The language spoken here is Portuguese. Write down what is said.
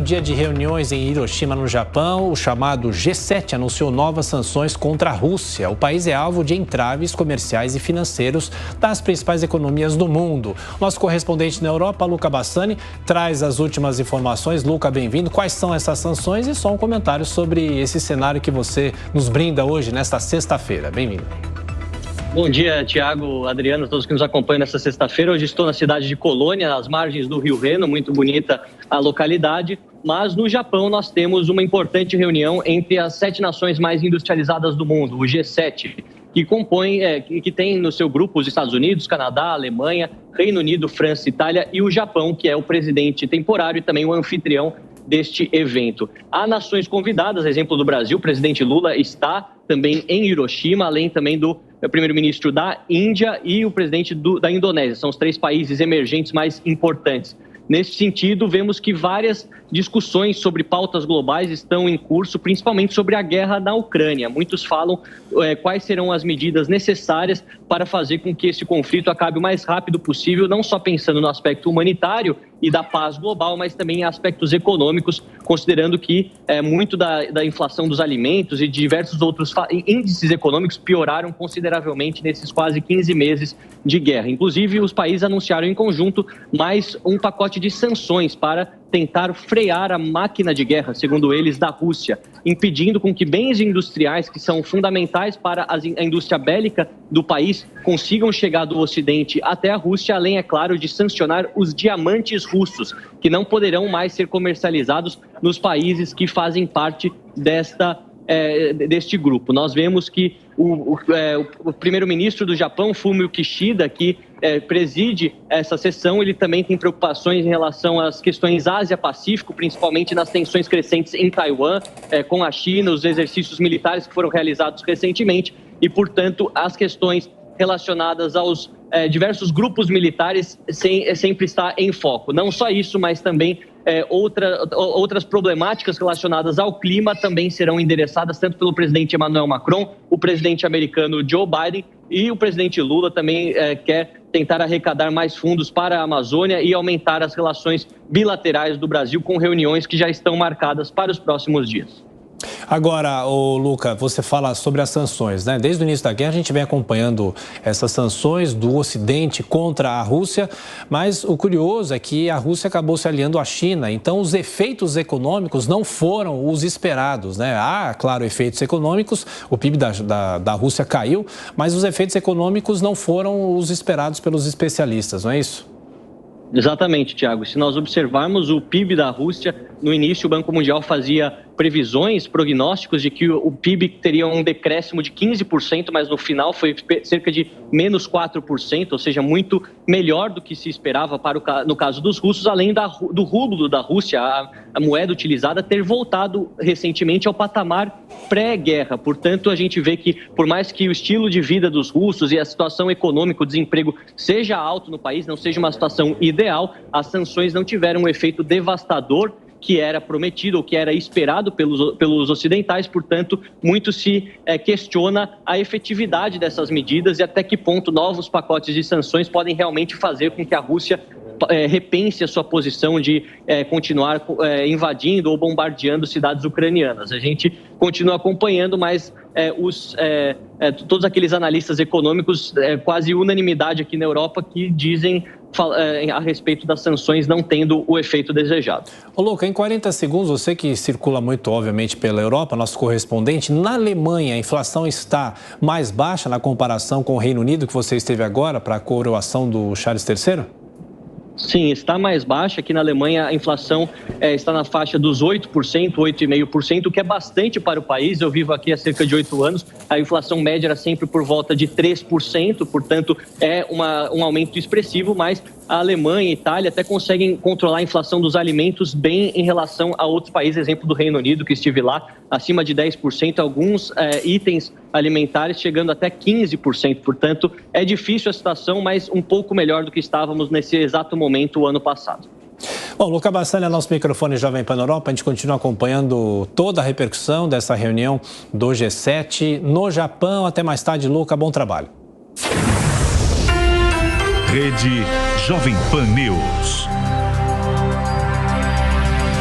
dia de reuniões em Hiroshima, no Japão, o chamado G7 anunciou novas sanções contra a Rússia. O país é alvo de entraves comerciais e financeiros das principais economias do mundo. Nosso correspondente na Europa, Luca Bassani, traz as últimas informações. Luca, bem-vindo. Quais são essas sanções e só um comentário sobre esse cenário que você nos brinda hoje, nesta sexta-feira. Bem-vindo. Bom dia, Tiago, Adriano, todos que nos acompanham nesta sexta-feira. Hoje estou na cidade de Colônia, às margens do Rio Reno, muito bonita a localidade. Mas no Japão nós temos uma importante reunião entre as 7 nações mais industrializadas do mundo, o G7, que tem no seu grupo os Estados Unidos, Canadá, Alemanha, Reino Unido, França, Itália e o Japão, que é o presidente temporário e também o anfitrião deste evento. Há nações convidadas, exemplo do Brasil, o presidente Lula está também em Hiroshima, além também do primeiro-ministro da Índia e o presidente da Indonésia. São os 3 países emergentes mais importantes. Nesse sentido, vemos que várias discussões sobre pautas globais estão em curso, principalmente sobre a guerra na Ucrânia. Muitos falam quais serão as medidas necessárias para fazer com que esse conflito acabe o mais rápido possível, não só pensando no aspecto humanitário e da paz global, mas também em aspectos econômicos, considerando que muito da inflação dos alimentos e diversos outros índices econômicos pioraram consideravelmente nesses quase 15 meses de guerra. Inclusive, os países anunciaram em conjunto mais um pacote de sanções para tentar frear a máquina de guerra, segundo eles, da Rússia, impedindo com que bens industriais que são fundamentais para a indústria bélica do país consigam chegar do Ocidente até a Rússia, além, é claro, de sancionar os diamantes russos, que não poderão mais ser comercializados nos países que fazem parte deste grupo. Nós vemos que o primeiro-ministro do Japão, Fumio Kishida, que preside essa sessão, ele também tem preocupações em relação às questões Ásia-Pacífico, principalmente nas tensões crescentes em Taiwan, com a China, os exercícios militares que foram realizados recentemente e, portanto, as questões relacionadas aos diversos grupos militares sempre está em foco. Não só isso, mas também outras problemáticas relacionadas ao clima também serão endereçadas tanto pelo presidente Emmanuel Macron, o presidente americano Joe Biden e o presidente Lula também quer tentar arrecadar mais fundos para a Amazônia e aumentar as relações bilaterais do Brasil com reuniões que já estão marcadas para os próximos dias. Agora, Luca, você fala sobre as sanções, né? Desde o início da guerra a gente vem acompanhando essas sanções do Ocidente contra a Rússia, mas o curioso é que a Rússia acabou se aliando à China, então os efeitos econômicos não foram os esperados, né? Há, claro, efeitos econômicos, o PIB da Rússia caiu, mas os efeitos econômicos não foram os esperados pelos especialistas, não é isso? Exatamente, Tiago. Se nós observarmos o PIB da Rússia, no início o Banco Mundial fazia previsões, prognósticos de que o PIB teria um decréscimo de 15%, mas no final foi cerca de menos 4%, ou seja, muito melhor do que se esperava no caso dos russos, além do rublo da Rússia, a moeda utilizada, ter voltado recentemente ao patamar pré-guerra. Portanto, a gente vê que, por mais que o estilo de vida dos russos e a situação econômica, o desemprego seja alto no país, não seja uma situação ideal, as sanções não tiveram um efeito devastador que era prometido ou que era esperado pelos ocidentais. Portanto, muito se questiona a efetividade dessas medidas e até que ponto novos pacotes de sanções podem realmente fazer com que a Rússia repense a sua posição de continuar invadindo ou bombardeando cidades ucranianas. A gente continua acompanhando, mas todos aqueles analistas econômicos, quase unanimidade aqui na Europa, que dizem a respeito das sanções não tendo o efeito desejado. Luca, em 40 segundos, você que circula muito, obviamente, pela Europa, nosso correspondente, na Alemanha a inflação está mais baixa na comparação com o Reino Unido, que você esteve agora para a coroação do Charles III? Sim, está mais baixa. Aqui na Alemanha a inflação está na faixa dos 8%, 8,5%, o que é bastante para o país. Eu vivo aqui há cerca de 8 anos. A inflação média era sempre por volta de 3%, portanto é um aumento expressivo, mas a Alemanha e a Itália até conseguem controlar a inflação dos alimentos bem em relação a outros países, exemplo do Reino Unido, que estive lá, acima de 10%, alguns itens alimentares chegando até 15%. Portanto, é difícil a situação, mas um pouco melhor do que estávamos nesse exato momento o ano passado. Bom, Luca Bassani é nosso microfone Jovem Pan Europa. A gente continua acompanhando toda a repercussão dessa reunião do G7 no Japão. Até mais tarde, Luca. Bom trabalho. Rede Jovem Pan News.